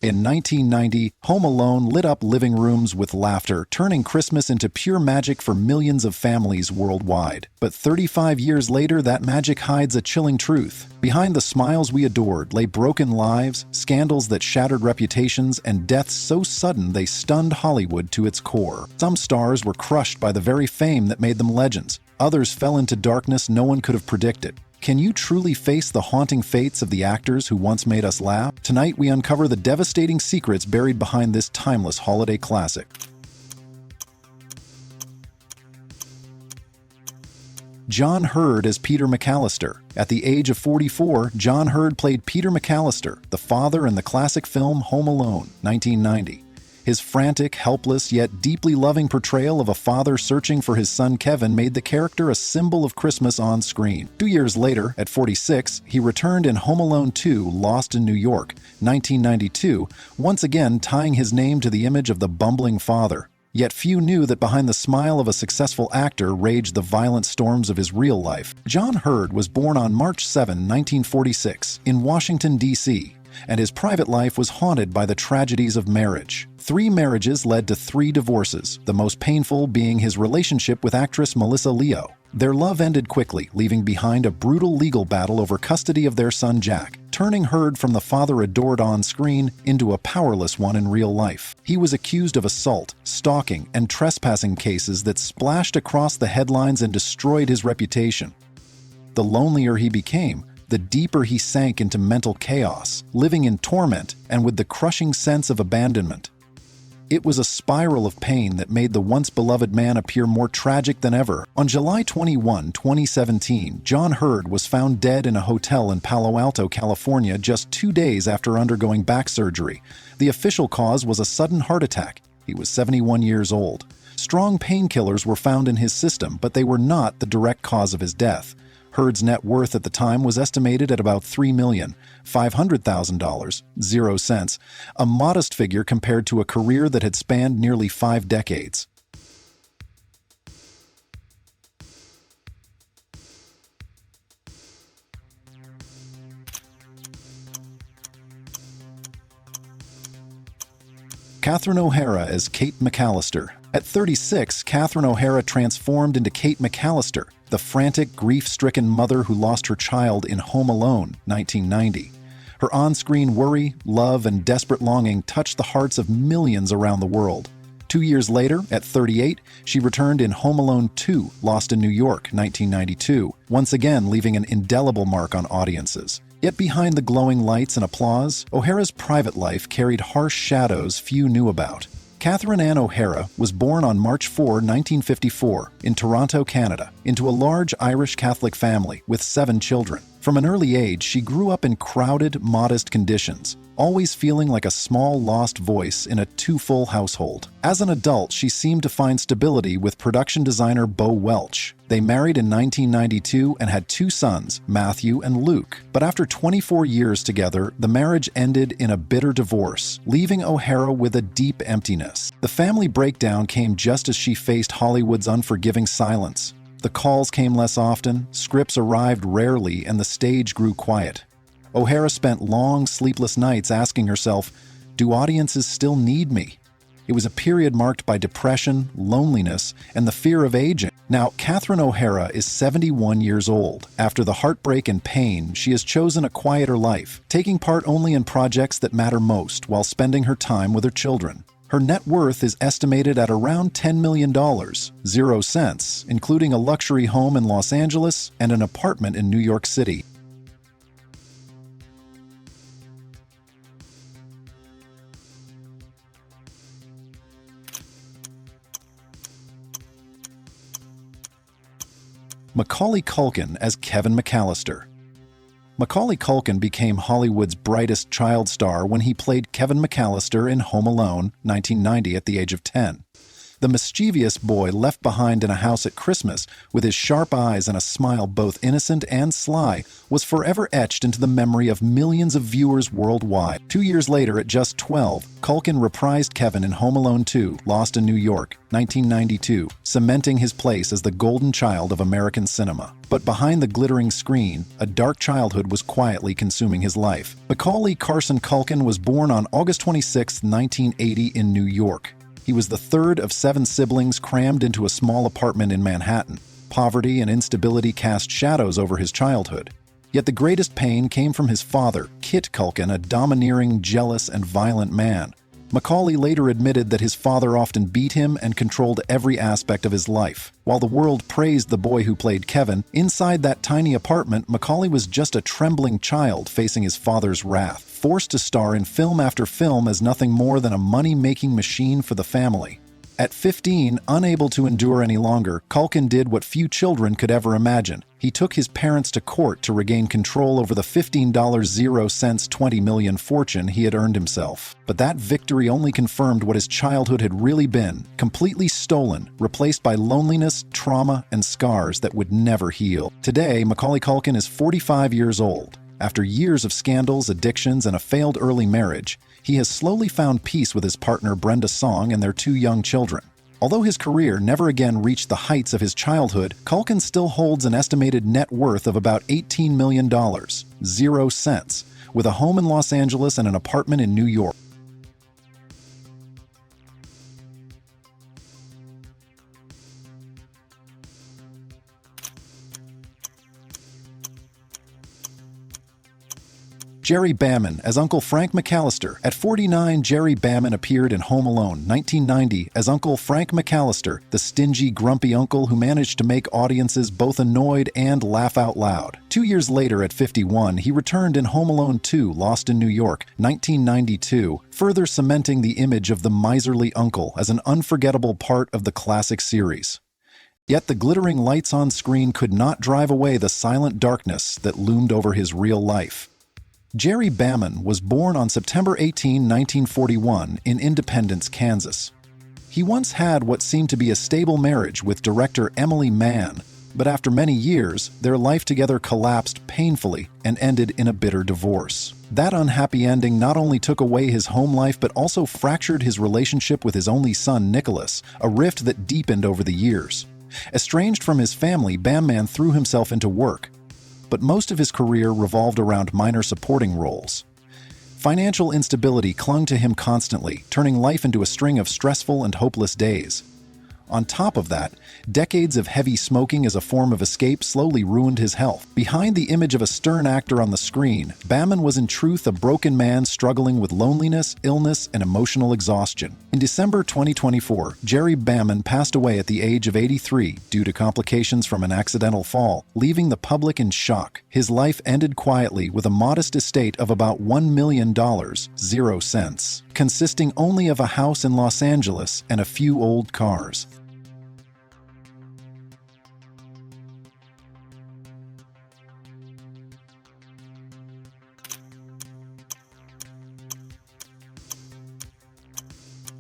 In 1990, Home Alone lit up living rooms with laughter, turning Christmas into pure magic for millions of families worldwide. But 35 years later, that magic hides a chilling truth. Behind the smiles we adored lay broken lives, scandals that shattered reputations, and deaths so sudden they stunned Hollywood to its core. Some stars were crushed by the very fame that made them legends. Others fell into darkness no one could have predicted. Can you truly face the haunting fates of the actors who once made us laugh? Tonight we uncover the devastating secrets buried behind this timeless holiday classic. John Hurd as Peter McAllister. At the age of 44, John Hurd played Peter McAllister, the father in the classic film Home Alone, 1990. His frantic, helpless, yet deeply loving portrayal of a father searching for his son Kevin made the character a symbol of Christmas on screen. 2 years later, at 46, he returned in Home Alone 2, Lost in New York, 1992, once again tying his name to the image of the bumbling father. Yet few knew that behind the smile of a successful actor raged the violent storms of his real life. John Hurd was born on March 7, 1946, in Washington, D.C., and his private life was haunted by the tragedies of marriage. 3 marriages led to 3 divorces, the most painful being his relationship with actress Melissa Leo. Their love ended quickly, leaving behind a brutal legal battle over custody of their son Jack, turning Hurd from the father adored on screen into a powerless one in real life. He was accused of assault, stalking, and trespassing cases that splashed across the headlines and destroyed his reputation. The lonelier he became, the deeper he sank into mental chaos, living in torment and with the crushing sense of abandonment. It was a spiral of pain that made the once beloved man appear more tragic than ever. On July 21, 2017, John Hurd was found dead in a hotel in Palo Alto, California, just 2 days after undergoing back surgery. The official cause was a sudden heart attack. He was 71 years old. Strong painkillers were found in his system, but they were not the direct cause of his death. Hurd's net worth at the time was estimated at about $3,500,000, 0 cents, a modest figure compared to a career that had spanned nearly 5 decades. Catherine O'Hara as Kate McAllister. At 36, Catherine O'Hara transformed into Kate McAllister, the frantic, grief-stricken mother who lost her child in Home Alone, 1990. Her on-screen worry, love, and desperate longing touched the hearts of millions around the world. 2 years later, at 38, she returned in Home Alone 2, Lost in New York, 1992, once again leaving an indelible mark on audiences. Yet behind the glowing lights and applause, O'Hara's private life carried harsh shadows few knew about. Catherine Ann O'Hara was born on March 4, 1954, in Toronto, Canada, into a large Irish Catholic family with 7 children. From an early age, she grew up in crowded, modest conditions, always feeling like a small, lost voice in a too-full household. As an adult, she seemed to find stability with production designer Bo Welch. They married in 1992 and had 2 sons, Matthew and Luke. But after 24 years together, the marriage ended in a bitter divorce, leaving O'Hara with a deep emptiness. The family breakdown came just as she faced Hollywood's unforgiving silence. The calls came less often, scripts arrived rarely, and the stage grew quiet. O'Hara spent long, sleepless nights asking herself, do audiences still need me? It was a period marked by depression, loneliness, and the fear of aging. Now, Catherine O'Hara is 71 years old. After the heartbreak and pain, she has chosen a quieter life, taking part only in projects that matter most while spending her time with her children. Her net worth is estimated at around $10 million, 0 cents, including a luxury home in Los Angeles and an apartment in New York City. Macaulay Culkin as Kevin McAllister. Macaulay Culkin became Hollywood's brightest child star when he played Kevin McAllister in Home Alone, 1990, at the age of 10. The mischievous boy left behind in a house at Christmas, with his sharp eyes and a smile both innocent and sly, was forever etched into the memory of millions of viewers worldwide. 2 years later, at just 12, Culkin reprised Kevin in Home Alone 2, Lost in New York, 1992, cementing his place as the golden child of American cinema. But behind the glittering screen, a dark childhood was quietly consuming his life. Macaulay Culkin was born on August 26, 1980 in New York. He was the third of 7 siblings crammed into a small apartment in Manhattan. Poverty and instability cast shadows over his childhood. Yet the greatest pain came from his father, Kit Culkin, a domineering, jealous, and violent man. Macaulay later admitted that his father often beat him and controlled every aspect of his life. While the world praised the boy who played Kevin, inside that tiny apartment, Macaulay was just a trembling child facing his father's wrath, forced to star in film after film as nothing more than a money-making machine for the family. At 15, unable to endure any longer, Culkin did what few children could ever imagine. He took his parents to court to regain control over the $15.00 $20 million fortune he had earned himself. But that victory only confirmed what his childhood had really been: completely stolen, replaced by loneliness, trauma, and scars that would never heal. Today, Macaulay Culkin is 45 years old. After years of scandals, addictions, and a failed early marriage, he has slowly found peace with his partner Brenda Song and their 2 young children. Although his career never again reached the heights of his childhood, Culkin still holds an estimated net worth of about $18 million, 0 cents, with a home in Los Angeles and an apartment in New York. Gerry Bamman as Uncle Frank McAllister. At 49, Gerry Bamman appeared in Home Alone, 1990, as Uncle Frank McAllister, the stingy, grumpy uncle who managed to make audiences both annoyed and laugh out loud. 2 years later, at 51, he returned in Home Alone 2, Lost in New York, 1992, further cementing the image of the miserly uncle as an unforgettable part of the classic series. Yet the glittering lights on screen could not drive away the silent darkness that loomed over his real life. Gerry Bamman was born on September 18, 1941, in Independence, Kansas. He once had what seemed to be a stable marriage with director Emily Mann, but after many years, their life together collapsed painfully and ended in a bitter divorce. That unhappy ending not only took away his home life but also fractured his relationship with his only son, Nicholas, a rift that deepened over the years. Estranged from his family, Bamman threw himself into work, but most of his career revolved around minor supporting roles. Financial instability clung to him constantly, turning life into a string of stressful and hopeless days. On top of that, decades of heavy smoking as a form of escape slowly ruined his health. Behind the image of a stern actor on the screen, Bamman was in truth a broken man struggling with loneliness, illness, and emotional exhaustion. In December 2024, Gerry Bamman passed away at the age of 83 due to complications from an accidental fall, leaving the public in shock. His life ended quietly with a modest estate of about $1 million, 0 cents, consisting only of a house in Los Angeles and a few old cars.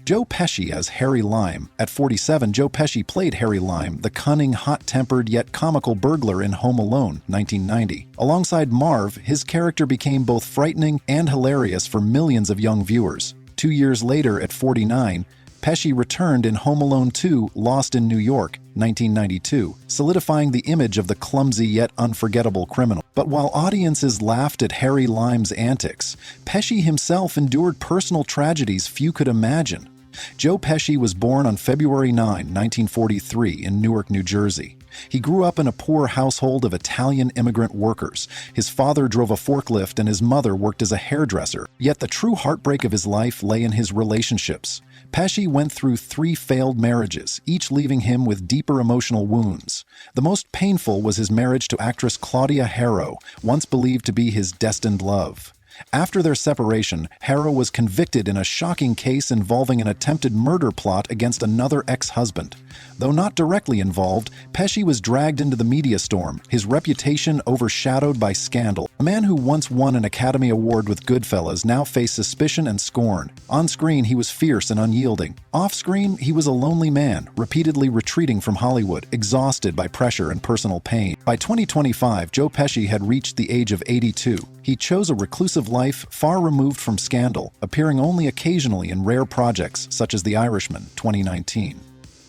Joe Pesci as Harry Lime. At 47, Joe Pesci played Harry Lime, the cunning, hot-tempered yet comical burglar in Home Alone, 1990. Alongside Marv, his character became both frightening and hilarious for millions of young viewers. 2 years later, at 49, Pesci returned in Home Alone 2, Lost in New York, 1992, solidifying the image of the clumsy yet unforgettable criminal. But while audiences laughed at Harry Lime's antics, Pesci himself endured personal tragedies few could imagine. Joe Pesci was born on February 9, 1943, in Newark, New Jersey. He grew up in a poor household of Italian immigrant workers. His father drove a forklift and his mother worked as a hairdresser. Yet the true heartbreak of his life lay in his relationships. Pesci went through 3 failed marriages, each leaving him with deeper emotional wounds. The most painful was his marriage to actress Claudia Harrow, once believed to be his destined love. After their separation, Hara was convicted in a shocking case involving an attempted murder plot against another ex-husband. Though not directly involved, Pesci was dragged into the media storm, his reputation overshadowed by scandal. A man who once won an Academy Award with Goodfellas now faced suspicion and scorn. On screen, he was fierce and unyielding. Off-screen, he was a lonely man, repeatedly retreating from Hollywood, exhausted by pressure and personal pain. By 2025, Joe Pesci had reached the age of 82. He chose a reclusive life far removed from scandal, appearing only occasionally in rare projects such as The Irishman, 2019.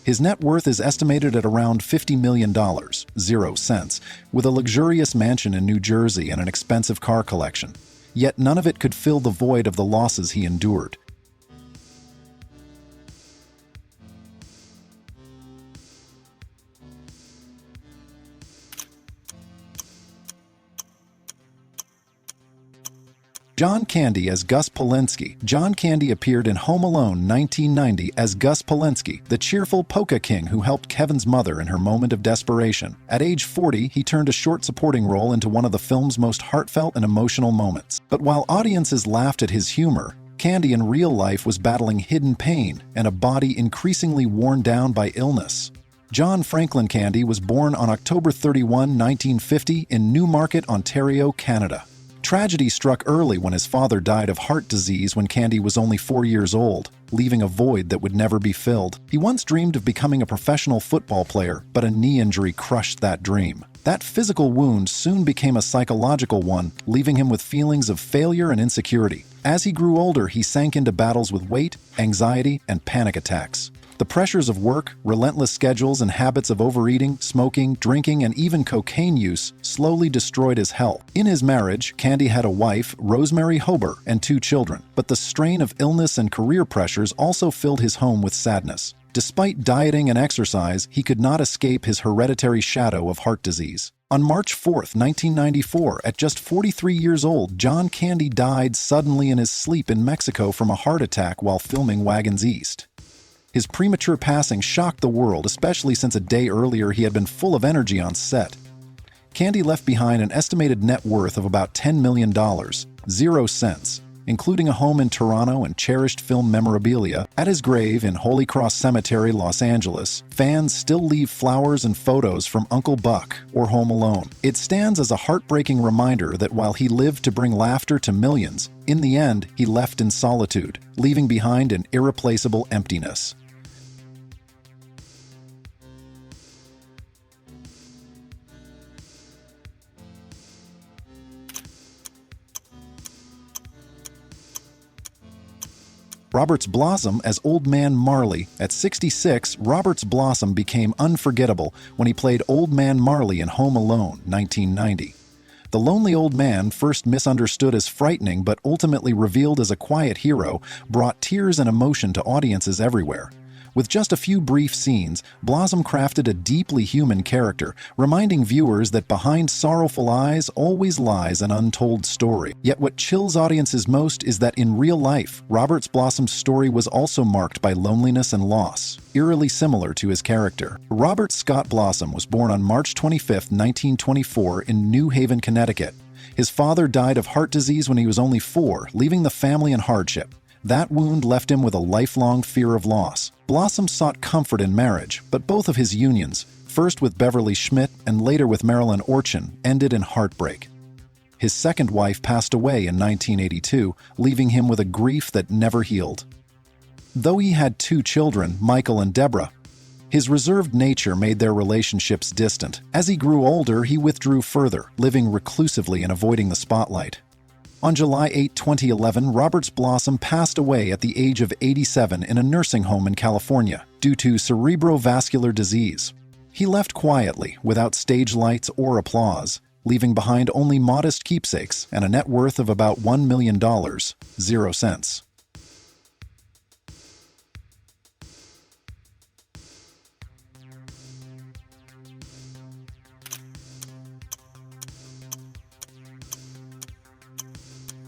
His net worth is estimated at around $50 million, 0 cents, with a luxurious mansion in New Jersey and an expensive car collection. Yet none of it could fill the void of the losses he endured. John Candy as Gus Polinski. John Candy appeared in Home Alone 1990 as Gus Polinski, the cheerful polka king who helped Kevin's mother in her moment of desperation. At age 40, he turned a short supporting role into one of the film's most heartfelt and emotional moments. But while audiences laughed at his humor, Candy in real life was battling hidden pain and a body increasingly worn down by illness. John Franklin Candy was born on October 31, 1950 in Newmarket, Ontario, Canada. Tragedy struck early when his father died of heart disease when Candy was only 4 years old, leaving a void that would never be filled. He once dreamed of becoming a professional football player, but a knee injury crushed that dream. That physical wound soon became a psychological one, leaving him with feelings of failure and insecurity. As he grew older, he sank into battles with weight, anxiety, and panic attacks. The pressures of work, relentless schedules, and habits of overeating, smoking, drinking, and even cocaine use slowly destroyed his health. In his marriage, Candy had a wife, Rosemary Hober, and 2 children, but the strain of illness and career pressures also filled his home with sadness. Despite dieting and exercise, he could not escape his hereditary shadow of heart disease. On March 4, 1994, at just 43 years old, John Candy died suddenly in his sleep in Mexico from a heart attack while filming Wagons East. His premature passing shocked the world, especially since a day earlier he had been full of energy on set. Candy left behind an estimated net worth of about $10 million, 0 cents, including a home in Toronto and cherished film memorabilia. At his grave in Holy Cross Cemetery, Los Angeles, fans still leave flowers and photos from Uncle Buck or Home Alone. It stands as a heartbreaking reminder that while he lived to bring laughter to millions, in the end, he left in solitude, leaving behind an irreplaceable emptiness. Robert's Blossom as Old Man Marley. At 66, Robert's Blossom became unforgettable when he played Old Man Marley in Home Alone, 1990. The lonely old man, first misunderstood as frightening but ultimately revealed as a quiet hero, brought tears and emotion to audiences everywhere. With just a few brief scenes, Blossom crafted a deeply human character, reminding viewers that behind sorrowful eyes always lies an untold story. Yet what chills audiences most is that in real life, Robert's Blossom's story was also marked by loneliness and loss, eerily similar to his character. Robert Scott Blossom was born on March 25, 1924 in New Haven, Connecticut. His father died of heart disease when he was only 4, leaving the family in hardship. That wound left him with a lifelong fear of loss. Blossom sought comfort in marriage, but both of his unions, first with Beverly Schmidt and later with Marilyn Orchin, ended in heartbreak. His second wife passed away in 1982, leaving him with a grief that never healed. Though he had 2 children, Michael and Deborah, his reserved nature made their relationships distant. As he grew older, he withdrew further, living reclusively and avoiding the spotlight. On July 8, 2011, Robert's Blossom passed away at the age of 87 in a nursing home in California due to cerebrovascular disease. He left quietly, without stage lights or applause, leaving behind only modest keepsakes and a net worth of about $1 million, 0 cents.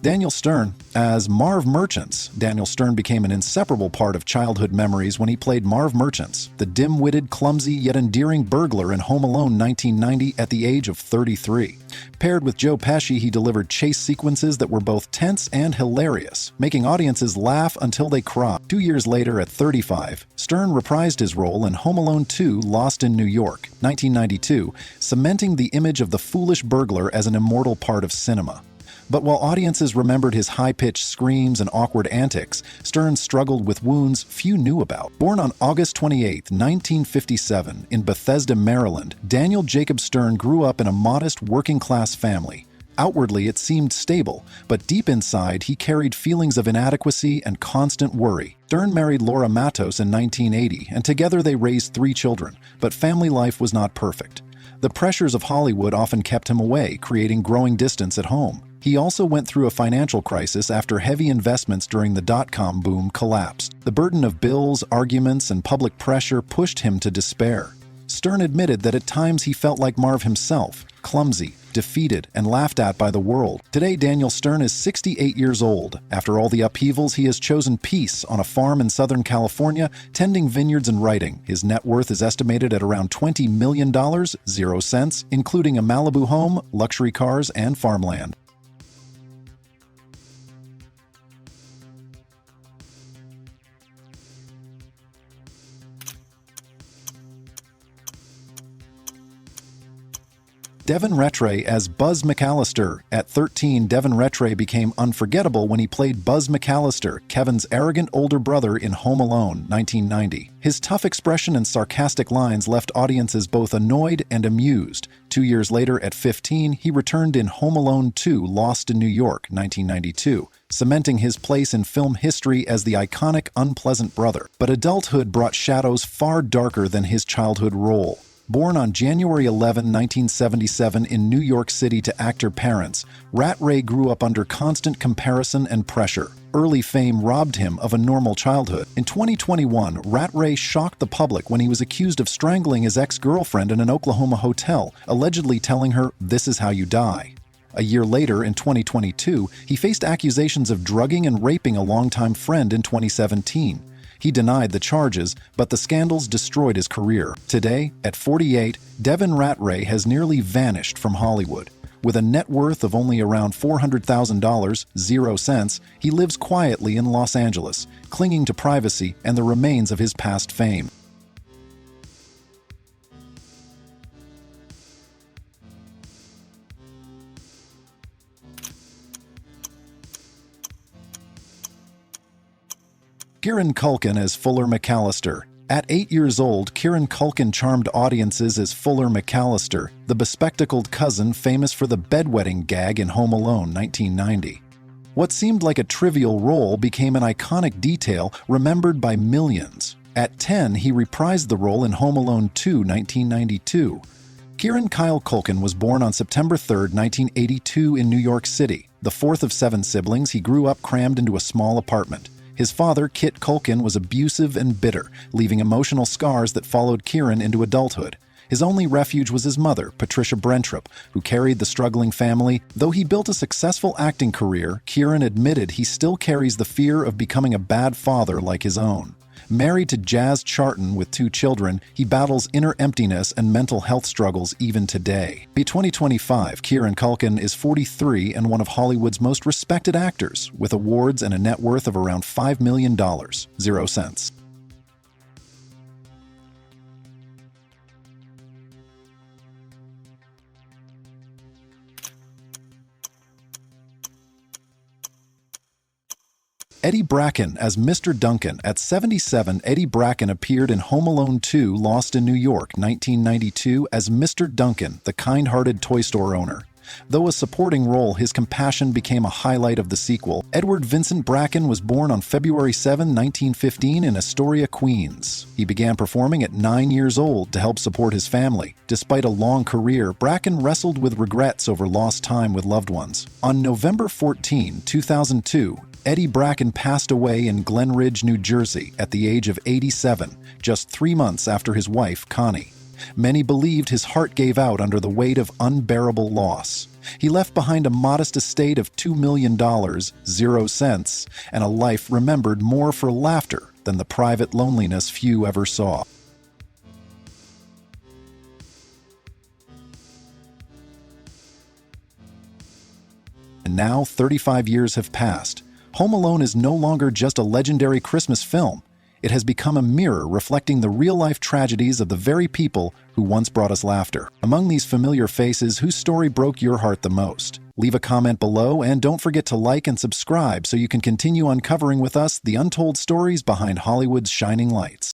Daniel Stern. As Marv Merchants, Daniel Stern became an inseparable part of childhood memories when he played Marv Merchants, the dim-witted, clumsy, yet endearing burglar in Home Alone 1990 at the age of 33. Paired with Joe Pesci, he delivered chase sequences that were both tense and hilarious, making audiences laugh until they cried. 2 years later, at 35, Stern reprised his role in Home Alone 2: Lost in New York, 1992, cementing the image of the foolish burglar as an immortal part of cinema. But while audiences remembered his high-pitched screams and awkward antics, Stern struggled with wounds few knew about. Born on August 28, 1957, in Bethesda, Maryland, Daniel Jacob Stern grew up in a modest working-class family. Outwardly, it seemed stable, but deep inside, he carried feelings of inadequacy and constant worry. Stern married Laura Matos in 1980, and together they raised 3 children, but family life was not perfect. The pressures of Hollywood often kept him away, creating growing distance at home. He also went through a financial crisis after heavy investments during the dot-com boom collapsed. The burden of bills, arguments, and public pressure pushed him to despair. Stern admitted that at times he felt like Marv himself, clumsy, defeated, and laughed at by the world. Today, Daniel Stern is 68 years old. After all the upheavals, he has chosen peace on a farm in Southern California, tending vineyards and writing. His net worth is estimated at around $20 million, 0 cents, including a Malibu home, luxury cars, and farmland. Devon Ratray as Buzz McAllister. At 13, Devon Ratray became unforgettable when he played Buzz McAllister, Kevin's arrogant older brother in Home Alone, 1990. His tough expression and sarcastic lines left audiences both annoyed and amused. 2 years later, at 15, he returned in Home Alone 2: Lost in New York, 1992, cementing his place in film history as the iconic unpleasant brother. But adulthood brought shadows far darker than his childhood role. Born on January 11, 1977 in New York City to actor parents, Ratray grew up under constant comparison and pressure. Early fame robbed him of a normal childhood. In 2021, Ratray shocked the public when he was accused of strangling his ex-girlfriend in an Oklahoma hotel, allegedly telling her, "This is how you die." A year later, in 2022, he faced accusations of drugging and raping a longtime friend in 2017. He denied the charges, but the scandals destroyed his career. Today, at 48, Devon Ratray has nearly vanished from Hollywood. With a net worth of only around $400,000, 0 cents, he lives quietly in Los Angeles, clinging to privacy and the remains of his past fame. Kieran Culkin as Fuller McAllister. At 8 years old, Kieran Culkin charmed audiences as Fuller McAllister, the bespectacled cousin famous for the bedwetting gag in Home Alone 1990. What seemed like a trivial role became an iconic detail remembered by millions. At 10, he reprised the role in Home Alone 2, 1992. Kieran Kyle Culkin was born on September 3, 1982 in New York City. The fourth of 7 siblings, he grew up crammed into a small apartment. His father, Kit Culkin, was abusive and bitter, leaving emotional scars that followed Kieran into adulthood. His only refuge was his mother, Patricia Brentrup, who carried the struggling family. Though he built a successful acting career, Kieran admitted he still carries the fear of becoming a bad father like his own. Married to Jazz Charton with 2 children, he battles inner emptiness and mental health struggles even today. By 2025, Kieran Culkin is 43 and one of Hollywood's most respected actors, with awards and a net worth of around $5 million, 0 cents. Eddie Bracken as Mr. Duncan. At 77, Eddie Bracken appeared in Home Alone 2: Lost in New York, 1992 as Mr. Duncan, the kind-hearted toy store owner. Though a supporting role, his compassion became a highlight of the sequel. Edward Vincent Bracken was born on February 7, 1915 in Astoria, Queens. He began performing at 9 years old to help support his family. Despite a long career, Bracken wrestled with regrets over lost time with loved ones. On November 14, 2002, Eddie Bracken passed away in Glen Ridge, New Jersey at the age of 87, just 3 months after his wife, Connie. Many believed his heart gave out under the weight of unbearable loss. He left behind a modest estate of $2 million, 0 cents, and a life remembered more for laughter than the private loneliness few ever saw. And now, 35 years have passed. Home Alone is no longer just a legendary Christmas film. It has become a mirror reflecting the real-life tragedies of the very people who once brought us laughter. Among these familiar faces, whose story broke your heart the most? Leave a comment below, and don't forget to like and subscribe so you can continue uncovering with us the untold stories behind Hollywood's shining lights.